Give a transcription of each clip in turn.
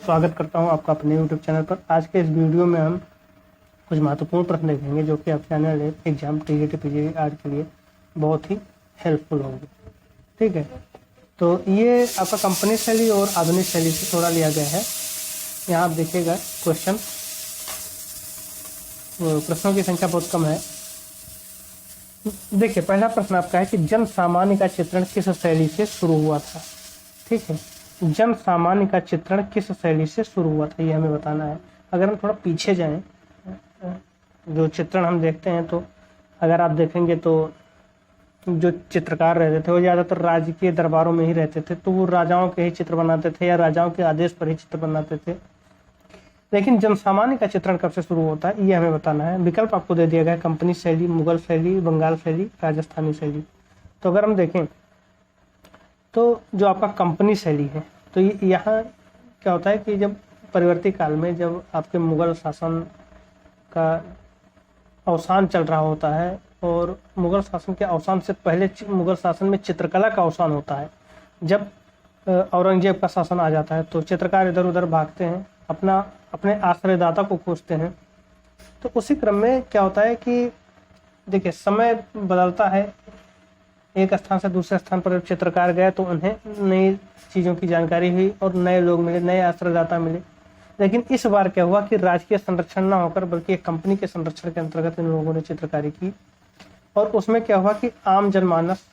स्वागत करता हूं आपका अपने YouTube चैनल पर। आज के इस वीडियो में हम कुछ महत्वपूर्ण प्रश्न देखेंगे जो कि आपके आने वाले एग्जाम टीजीटी पीजीटी आर के लिए बहुत ही हेल्पफुल होंगे। ठीक है, तो ये आपका कंपनी शैली और आधुनिक शैली से थोड़ा लिया गया है। यहाँ आप देखिएगा क्वेश्चन, प्रश्नों की संख्या बहुत कम है। देखिए, पहला प्रश्न आपका है कि जन सामान्य का चित्रण किस शैली से शुरू हुआ था। ठीक है, जन सामान्य का चित्रण किस शैली से शुरू हुआ था, ये हमें बताना है। अगर हम थोड़ा पीछे जाएं, जो चित्रण हम देखते हैं, तो अगर आप देखेंगे तो जो चित्रकार रहते थे वो ज़्यादातर राजकीय दरबारों में ही रहते थे, तो वो राजाओं के ही चित्र बनाते थे या राजाओं के आदेश पर ही चित्र बनाते थे। लेकिन जन सामान्य का चित्रण कब से शुरू होता है, ये हमें बताना है। विकल्प आपको दे दिया गया है, कंपनी शैली, मुगल शैली, बंगाल शैली, राजस्थानी शैली। तो अगर हम देखें तो जो आपका कंपनी शैली है, तो यहाँ क्या होता है कि जब परिवर्ती काल में जब आपके मुगल शासन का अवसान चल रहा होता है और मुगल शासन के अवसान से पहले मुगल शासन में चित्रकला का अवसान होता है। जब औरंगजेब का शासन आ जाता है तो चित्रकार इधर उधर भागते हैं, अपने आश्रयदाता को खोजते हैं। तो उसी क्रम में क्या होता है कि देखिए, समय बदलता है, एक स्थान से दूसरे स्थान पर चित्रकार गए तो उन्हें नई चीज़ों की जानकारी हुई और नए लोग मिले, नए आश्रयदाता मिले। लेकिन इस बार क्या हुआ कि राजकीय संरक्षण न होकर बल्कि एक कंपनी के संरक्षण के अंतर्गत इन लोगों ने चित्रकारी की, और उसमें क्या हुआ कि आम जनमानस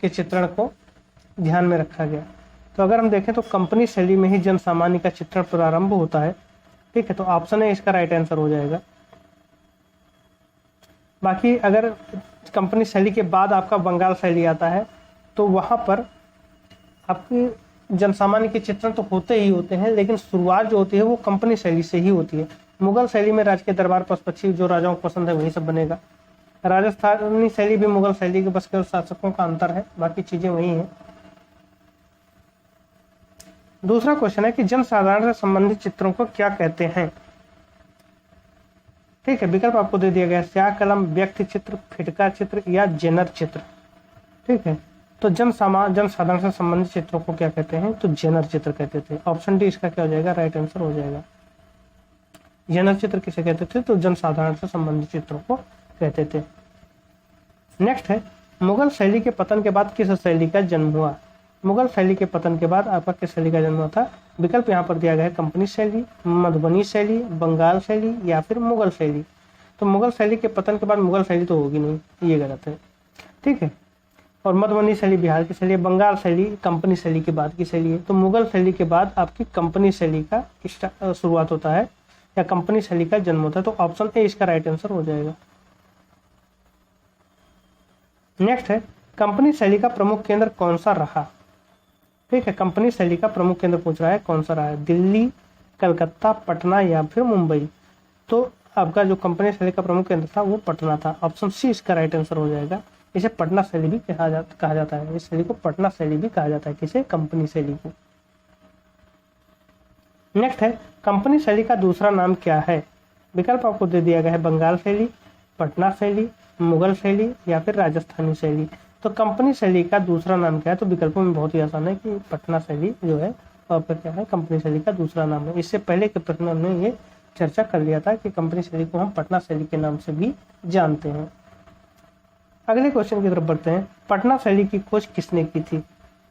के चित्रण को ध्यान में रखा गया। तो अगर हम देखें तो कंपनी शैली में ही जन सामान्य का चित्रण प्रारंभ होता है। ठीक है, तो ऑप्शन ए इसका राइट आंसर हो जाएगा। बाकी अगर कंपनी शैली के बाद आपका बंगाल शैली आता है तो वहाँ पर आपकी जनसामान्य के चित्रण तो होते ही होते हैं, लेकिन शुरुआत जो होती है वो कंपनी शैली से ही होती है। मुगल शैली में राजकीय दरबार पशुपक्षी जो राजाओं को पसंद है वही सब बनेगा। राजस्थानी शैली भी मुगल शैली के बस केवल शासकों का अंतर है, बाकी चीजें वही हैं। दूसरा क्वेश्चन है कि जन साधारण से संबंधित चित्रों को क्या कहते हैं। ठीक है, विकल्प आपको दे दिया गया है, स्याह कलम, व्यक्ति चित्र, फिटका चित्र या जेनर चित्र। ठीक है, तो जन साधारण से संबंधित चित्रों को क्या कहते हैं, तो जेनर चित्र कहते थे। ऑप्शन डी इसका क्या हो जाएगा, राइट आंसर हो जाएगा। जेनर चित्र किसे कहते थे, तो जन साधारण से संबंधित चित्रों को कहते थे। नेक्स्ट है, मुगल शैली के पतन के बाद किस शैली का जन्म हुआ। मुगल शैली के पतन के बाद आपका किस शैली का जन्म हुआ था। विकल्प यहाँ पर दिया गया है, कंपनी शैली, मधुबनी शैली, बंगाल शैली या फिर मुगल शैली। तो मुगल शैली के पतन के बाद मुगल शैली तो होगी नहीं, ये गलत है। ठीक है, और मधुबनी शैली बिहार की शैली है, बंगाल शैली कंपनी शैली के बाद की शैली है। तो मुगल शैली के बाद आपकी कंपनी शैली का शुरुआत होता है या कंपनी शैली का जन्म होता है। तो ऑप्शन ए इसका राइट आंसर हो जाएगा। नेक्स्ट है, कंपनी शैली का प्रमुख केंद्र कौन सा रहा। ठीक है, कंपनी शैली का प्रमुख केंद्र पूछ रहा है, कौन सा रहा है, दिल्ली, कलकत्ता, पटना या फिर मुंबई। तो आपका जो कंपनी शैली का प्रमुख केंद्र था वो पटना था। ऑप्शन सी इसका राइट आंसर हो जाएगा। इसे पटना शैली भी कहा जाता है, इस शैली को पटना शैली भी कहा जाता है, किसे, कंपनी शैली को। नेक्स्ट है, कंपनी शैली का दूसरा नाम क्या है। विकल्प आपको दे दिया गया है, बंगाल शैली, पटना शैली, मुगल शैली या फिर राजस्थानी शैली। तो कंपनी शैली का दूसरा नाम क्या है, तो विकल्पों में बहुत ही आसान है कि पटना शैली जो है आपका क्या है, कंपनी शैली का दूसरा नाम है। इससे पहले के प्रश्न में हमने ये चर्चा कर लिया था कि कंपनी शैली को हम पटना शैली के नाम से भी जानते हैं। अगले क्वेश्चन की तरफ बढ़ते हैं, पटना शैली की खोज किसने की थी।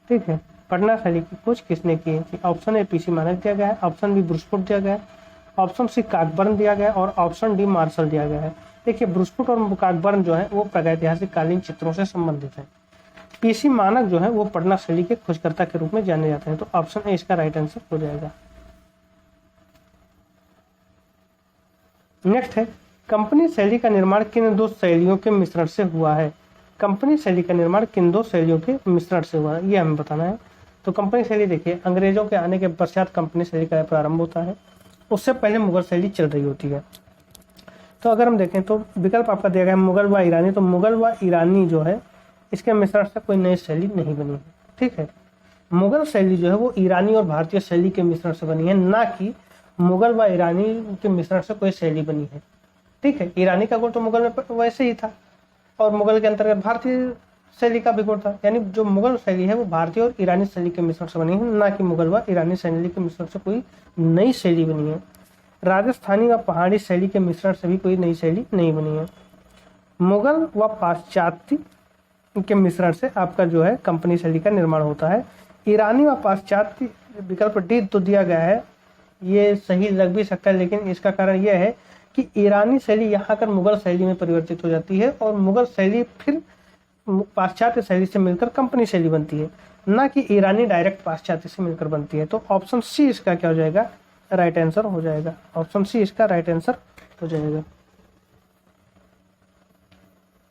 ठीक है, पटना शैली की खोज किसने की थी। ऑप्शन ए पीसी मानक दिया गया है, ऑप्शन बी ब्रुसफुट दिया गया है, ऑप्शन सी काकबर्न दिया गया है और ऑप्शन डी मार्शल दिया गया है। देखिए, ब्रुसफुट और काकबर्न जो है वो प्रागैतिहासिक कालीन चित्रों से संबंधित है। पीसी मानक जो है वो पटना शैली के खोजकर्ता के रूप में जाने जाते हैं। तो ऑप्शन ए इसका राइट आंसर हो जाएगा। नेक्स्ट है, कंपनी शैली का निर्माण किन दो शैलियों के मिश्रण से हुआ है। कंपनी शैली का निर्माण किन दो शैलियों के मिश्रण से हुआ है, ये हमें बताना है। तो कंपनी शैली देखिए, अंग्रेजों के आने के पश्चात कंपनी शैली का प्रारंभ होता है, उससे पहले मुगल शैली चल रही होती है। तो अगर हम देखें तो विकल्प आपका दिया गया है मुगल व ईरानी। तो मुगल व ईरानी जो है इसके मिश्रण से कोई नई शैली नहीं बनी है। ठीक है, मुगल शैली जो है वो ईरानी और भारतीय शैली के मिश्रण से बनी है, ना कि मुगल व ईरानी के मिश्रण से कोई शैली बनी है। ठीक है, ईरानी का गुण तो मुगल में वैसे ही था और मुगल के अंतर्गत भारतीय शैली का विकोर था, यानी जो मुगल शैली है वो भारतीय और ईरानी शैली के मिश्रण से बनी है, ना कि मुगल व ईरानी शैली के मिश्रण से कोई नई शैली बनी है। राजस्थानी व पहाड़ी शैली के मिश्रण से भी कोई नई शैली नहीं बनी है। मुगल व पाश्चात्य के मिश्रण से आपका जो है कंपनी शैली का निर्माण होता है। ईरानी व पाश्चात्य विकल्प डी तो दिया गया है, ये सही लग भी सकता है, लेकिन इसका कारण यह है कि ईरानी शैली यहाँ आकर मुगल शैली में परिवर्तित हो जाती है और मुगल शैली फिर पाश्चात्य शैली से मिलकर कंपनी शैली बनती है, ना कि ईरानी डायरेक्ट पाश्चात्य से मिलकर बनती है। तो ऑप्शन सी इसका क्या हो जाएगा, राइट आंसर हो जाएगा। ऑप्शन सी इसका राइट आंसर हो जाएगा।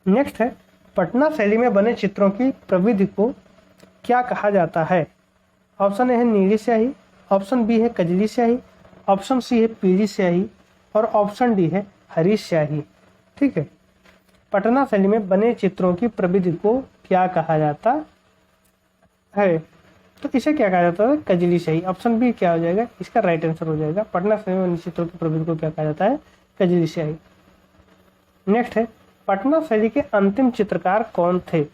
नेक्स्ट है, पटना शैली में बने चित्रों की प्रविधि को क्या कहा जाता है। ऑप्शन ए है नीली स्याही, ऑप्शन बी है कजली स्याही, ऑप्शन सी है पीली स्याही और ऑप्शन डी है हरी स्याही। ठीक है, पटना शैली में बने चित्रों की प्रविधि को क्या कहा जाता है, तो इसे क्या कहा जाता है, कजली स्याही। ऑप्शन बी क्या हो जाएगा, इसका राइट आंसर हो जाएगा। पटना शैली में बने चित्रों की प्रविधि को क्या कहा जाता है, कजली स्याही। नेक्स्ट है, पटना शैली के अंतिम चित्रकार कौन थे।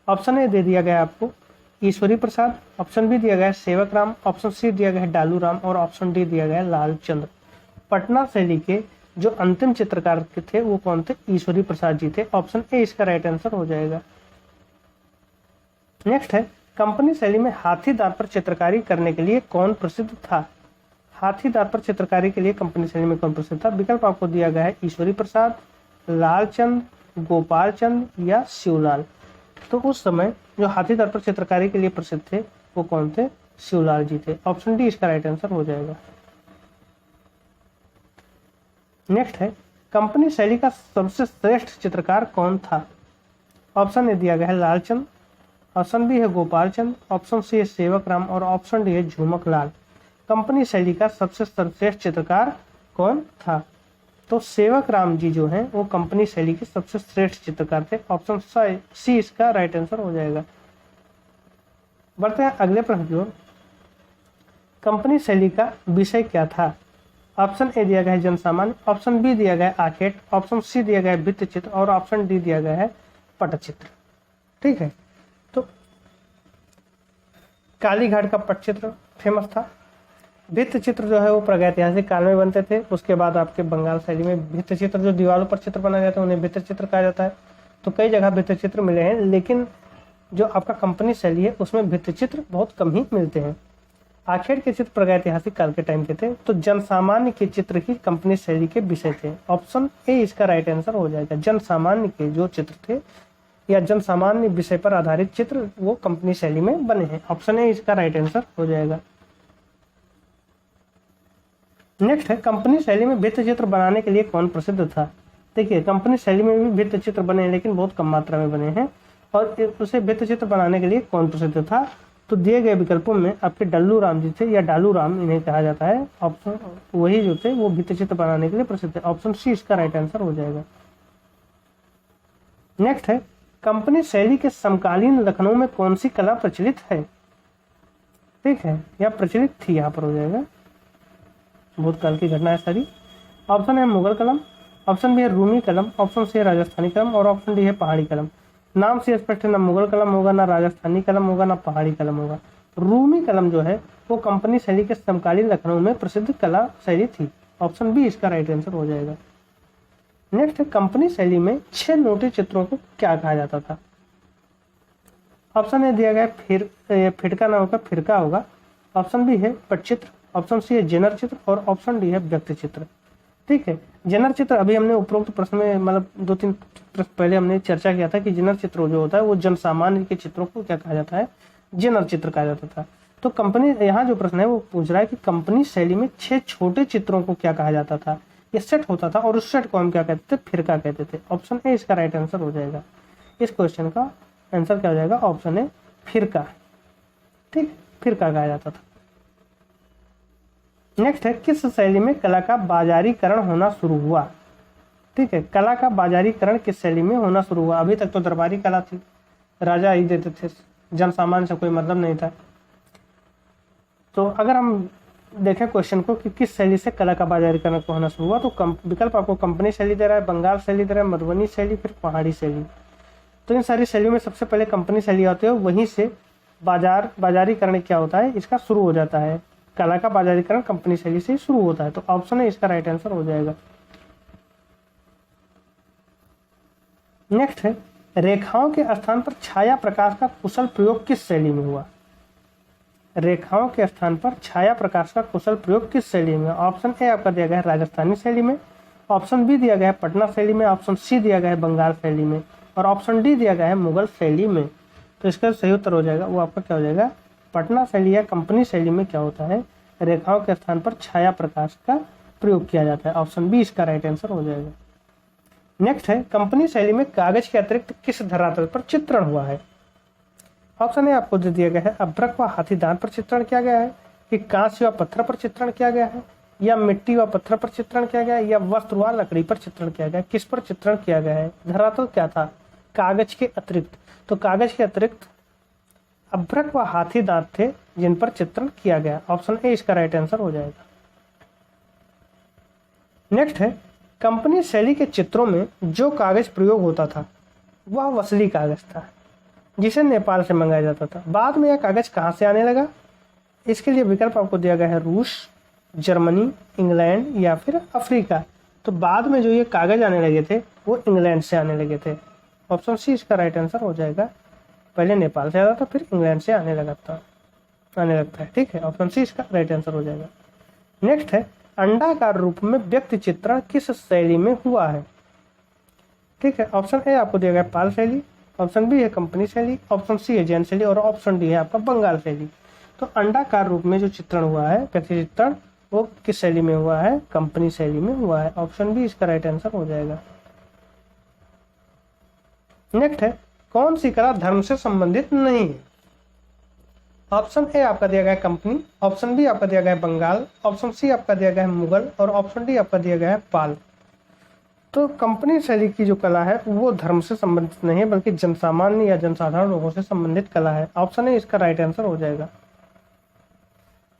ऑप्शन ए दे दिया गया आपको ईश्वरी प्रसाद, ऑप्शन बी दिया गया है सेवक राम, ऑप्शन सी दिया गया है डालू राम और ऑप्शन डी दिया गया है लालचंद्र। पटना शैली के जो अंतिम चित्रकार थे वो कौन थे, ईश्वरी प्रसाद जी थे। ऑप्शन ए इसका राइट आंसर हो जाएगा। नेक्स्ट है, कंपनी शैली में हाथीदार पर चित्रकारी करने के लिए कौन प्रसिद्ध था। हाथीदार पर चित्रकारी के लिए कंपनी शैली में कौन प्रसिद्ध था। विकल्प आपको दिया गया है ईश्वरी प्रसाद, लालचंद, गोपाल चंद या शिवलाल। तो उस समय जो हाथीदार पर चित्रकारी के लिए प्रसिद्ध थे वो कौन थे, शिवलाल जी थे। ऑप्शन डी इसका राइट आंसर हो जाएगा। नेक्स्ट है, कंपनी शैली का सबसे श्रेष्ठ चित्रकार कौन था। ऑप्शन ए दिया गया है लालचंद, ऑप्शन बी है गोपाल चंद, ऑप्शन सी है सेवक राम और ऑप्शन डी है झुमक लाल। कंपनी शैली का सबसे सर्वश्रेष्ठ चित्रकार कौन था, तो सेवक राम जी जो हैं वो कंपनी शैली के सबसे श्रेष्ठ चित्रकार थे। ऑप्शन सी इसका राइट आंसर हो जाएगा। बढ़ते हैं अगले प्रश्न की ओर। कंपनी शैली का विषय क्या था। ऑप्शन ए दिया गया है जनसामान्य, ऑप्शन बी दिया गया है आखेट, ऑप्शन सी दिया गया है भित्ति चित्र और ऑप्शन डी दिया गया है पटचित्र। ठीक है, तो कालीघाट का पटचित्र फेमस था। भित्ति चित्र जो है वो प्रागैतिहासिक काल में बनते थे। उसके बाद आपके बंगाल शैली में भित्ति चित्र जो दीवारों पर चित्र बनाए जाते हैं उन्हें भित्ति चित्र कहा जाता है। तो कई जगह भित्ति चित्र मिले हैं, लेकिन जो आपका कंपनी शैली है उसमें भित्ति चित्र बहुत कम ही मिलते हैं। आखेट के चित्र प्रागैतिहासिक काल के टाइम के थे। तो जनसामान्य के चित्र ही कंपनी शैली के विषय थे। ऑप्शन ए इसका राइट आंसर हो जाएगा। जनसामान्य के जो चित्र थे या जनसामान्य विषय पर आधारित चित्र वो कंपनी शैली में बने हैं। ऑप्शन ए इसका राइट आंसर हो जाएगा। नेक्स्ट है, कंपनी शैली में भित्ति चित्र बनाने के लिए कौन प्रसिद्ध था। देखिए, कंपनी शैली में भी भित्ति चित्र बने हैं लेकिन बहुत कम मात्रा में बने हैं। और उसे भित्ति चित्र बनाने के लिए कौन प्रसिद्ध था, तो दिए गए विकल्पों में आपके डल्लू राम जी थे या डालू राम इन्हें कहा जाता है। ऑप्शन वही जो थे वो भित्ति चित्र बनाने के लिए प्रसिद्ध है। ऑप्शन सी इसका राइट आंसर हो जाएगा। नेक्स्ट है, कंपनी शैली के समकालीन लखनऊ में कौन सी कला प्रचलित है। ठीक है, या प्रचलित थी यहाँ पर हो जाएगा, भूतकाल की घटना है सारी। ऑप्शन है मुगल कलम, ऑप्शन बी है रूमी कलम, ऑप्शन सी है राजस्थानी कलम और ऑप्शन डी है पहाड़ी कलम। नाम से स्पष्ट है, ना मुगल कलम होगा, ना राजस्थानी कलम होगा, ना पहाड़ी कलम होगा। रूमी कलम जो है वो कंपनी शैली के समकालीन लखनऊ में प्रसिद्ध कला शैली थी। ऑप्शन बी इसका राइट आंसर हो जाएगा। नेक्स्ट है, कंपनी शैली में 6 नोटे चित्रों को क्या कहा जाता था। ऑप्शन ए दिया गया फिरका ना होगा, फिरका होगा। ऑप्शन बी है पटचित्र, ऑप्शन सी है जेनर चित्र और ऑप्शन डी है व्यक्ति चित्र। ठीक है, जेनर चित्र अभी हमने उपरोक्त प्रश्न में मतलब 2-3 प्रश्न पहले हमने चर्चा किया था कि जेनर चित्र जो होता है वो जनसामान्य के चित्रों को क्या कहा जाता है, जेनर चित्र कहा जाता था। तो कंपनी यहाँ जो प्रश्न है वो पूछ रहा है कि कंपनी शैली में 6 छोटे चित्रों को क्या कहा जाता था। ये सेट होता था और उस सेट को हम क्या कहते थे, फिरका कहते थे। ऑप्शन ए इसका राइट आंसर हो जाएगा। इस क्वेश्चन का आंसर क्या हो जाएगा, ऑप्शन ए फिरका। ठीक, फिरका कहा जाता था। नेक्स्ट है, किस शैली में कला का बाजारीकरण होना शुरू हुआ। ठीक है, कला का बाजारीकरण किस शैली में होना शुरू हुआ। अभी तक तो दरबारी कला थी, राजा ही देते थे, जनसामान्य से कोई मतलब नहीं था। तो अगर हम देखें क्वेश्चन को कि किस शैली से कला का बाजारीकरण होना शुरू हुआ, तो विकल्प आपको कंपनी शैली दे रहा है, बंगाल शैली दे रहा है, मधुबनी शैली, फिर पहाड़ी शैली। तो इन सारी शैलियों में सबसे पहले कंपनी शैली आती है, वहीं से बाजारीकरण क्या होता है इसका शुरू हो जाता है। कला का बाजारीकरण कंपनी शैली से शुरू होता है। तो ऑप्शन है इसका राइट आंसर हो जाएगा। नेक्स्ट है, रेखाओं के स्थान पर छाया प्रकाश का कुशल प्रयोग किस शैली में हुआ? रेखाओं के स्थान पर छाया प्रकाश का कुशल प्रयोग किस शैली में? ऑप्शन ए आपका दिया गया है राजस्थानी शैली में, ऑप्शन बी दिया गया है पटना शैली में, ऑप्शन सी दिया गया है बंगाल शैली में, और ऑप्शन डी दिया गया है मुगल शैली में। तो इसका सही उत्तर हो जाएगा वो आपका क्या हो जाएगा, पटना शैली या कंपनी शैली में क्या होता है, रेखाओं के स्थान पर छाया प्रकाश का प्रयोग किया जाता है। ऑप्शन बी इसका राइट आंसर हो जाएगा। नेक्स्ट है, कंपनी शैली में कागज के अतिरिक्त किस धरातल पर चित्रण हुआ है? ऑप्शन ए आपको दे दिया गया है अभ्रक व हाथी दांत पर चित्रण किया गया है, कि कांच व पत्थर पर चित्रण किया गया है, या मिट्टी व पत्थर पर चित्रण किया गया है, या वस्त्र व लकड़ी पर चित्रण किया गया है। किस पर चित्रण किया गया है? धरातल क्या था? कागज के अतिरिक्त। तो कागज के अतिरिक्त अभ्रक व हाथी दांत थे जिन पर चित्रण किया गया। ऑप्शन ए इसका राइट आंसर हो जाएगा। नेक्स्ट है, कंपनी शैली के चित्रों में जो कागज प्रयोग होता था वह वसली कागज था जिसे नेपाल से मंगाया जाता था। बाद में यह कागज कहां से आने लगा? इसके लिए विकल्प आपको दिया गया है रूस, जर्मनी, इंग्लैंड या फिर अफ्रीका। तो बाद में जो ये कागज आने लगे थे वो इंग्लैंड से आने लगे थे। ऑप्शन सी इसका राइट आंसर हो जाएगा। पहले नेपाल से आता था, फिर इंग्लैंड से आने लगता है। ठीक है, ऑप्शन सी इसका राइट आंसर हो जाएगा। नेक्स्ट है, अंडाकार रूप में व्यक्ति चित्रण किस शैली में हुआ है? ठीक है, ऑप्शन ए आपको दिया गया पाल शैली, ऑप्शन बी है कंपनी शैली, ऑप्शन सी है जैन शैली और ऑप्शन डी है आपका बंगाल शैली। तो अंडाकार रूप में जो चित्रण हुआ है, व्यक्ति चित्रण, वो किस शैली में हुआ है? कंपनी शैली में हुआ है। ऑप्शन बी इसका राइट आंसर हो जाएगा। नेक्स्ट है, कौन सी कला धर्म से संबंधित नहीं है? ऑप्शन ए आपका दिया गया है कंपनी, ऑप्शन बी आपका दिया गया है बंगाल, ऑप्शन सी आपका दिया गया है मुगल और ऑप्शन डी आपका दिया गया है पाल। तो कंपनी शैली की जो कला है वो धर्म से संबंधित नहीं है, बल्कि जनसामान्य या जनसाधारण लोगों से संबंधित कला है। ऑप्शन ए इसका राइट आंसर हो जाएगा।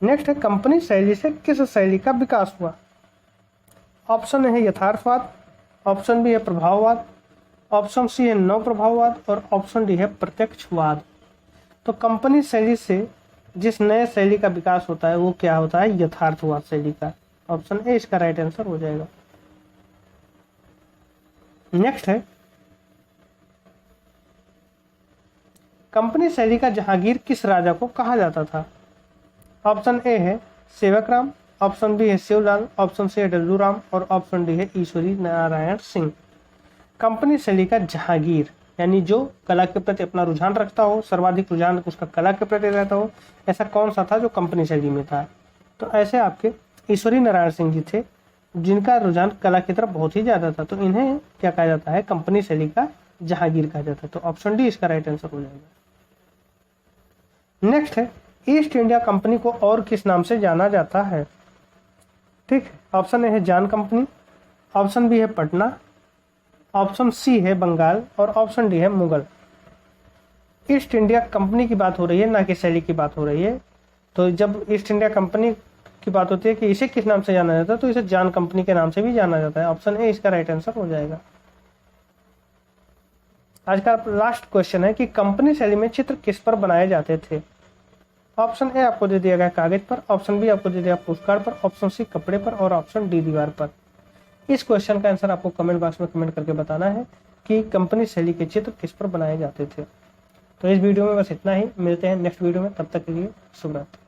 नेक्स्ट है, कंपनी शैली से किस शैली का विकास हुआ? ऑप्शन ए है यथार्थवाद, ऑप्शन बी है प्रभाववाद, ऑप्शन सी है नव प्रभाववाद और ऑप्शन डी है प्रत्यक्षवाद। तो कंपनी शैली से जिस नए शैली का विकास होता है वो क्या होता है? यथार्थवाद शैली का। ऑप्शन ए इसका राइट आंसर हो जाएगा। नेक्स्ट है, कंपनी शैली का जहांगीर किस राजा को कहा जाता था? ऑप्शन ए है सेवकराम, ऑप्शन बी है शिवलाल, ऑप्शन सी है डल्लूराम और ऑप्शन डी है ईश्वरी नारायण सिंह। कंपनी शैली का जहांगीर यानी जो कला के प्रति अपना रुझान रखता हो, सर्वाधिक रुझान उसका कला के प्रति रहता हो, ऐसा कौन सा था जो कंपनी शैली में था? तो ऐसे आपके ईश्वरी नारायण सिंह जी थे जिनका रुझान कला की तरफ बहुत ही ज्यादा था। तो इन्हें क्या कहा जाता है? कंपनी शैली का जहांगीर कहा जाता है। तो ऑप्शन डी इसका राइट आंसर हो जाएगा। नेक्स्ट है, ईस्ट इंडिया कंपनी को और किस नाम से जाना जाता है? ठीक है, ऑप्शन ए है जान कंपनी, ऑप्शन बी है पटना, ऑप्शन सी है बंगाल और ऑप्शन डी है मुगल। ईस्ट इंडिया कंपनी की बात हो रही है, ना कि शैली की बात हो रही है। तो जब ईस्ट इंडिया कंपनी की बात होती है कि इसे किस नाम से जाना जाता है, तो इसे जान कंपनी के नाम से भी जाना जाता है। ऑप्शन ए इसका राइट आंसर हो जाएगा। आज का लास्ट क्वेश्चन है कि कंपनी शैली में चित्र किस पर बनाए जाते थे? ऑप्शन ए आपको दे दिया गया कागज पर, ऑप्शन बी आपको दे दिया पोस्टकार्ड पर, ऑप्शन सी कपड़े पर और ऑप्शन डी दीवार पर। इस क्वेश्चन का आंसर आपको कमेंट बॉक्स में कमेंट करके बताना है कि कंपनी शैली के चित्र किस पर बनाए जाते थे। तो इस वीडियो में बस इतना ही, मिलते हैं नेक्स्ट वीडियो में, तब तक के लिए शुभ रात्रि।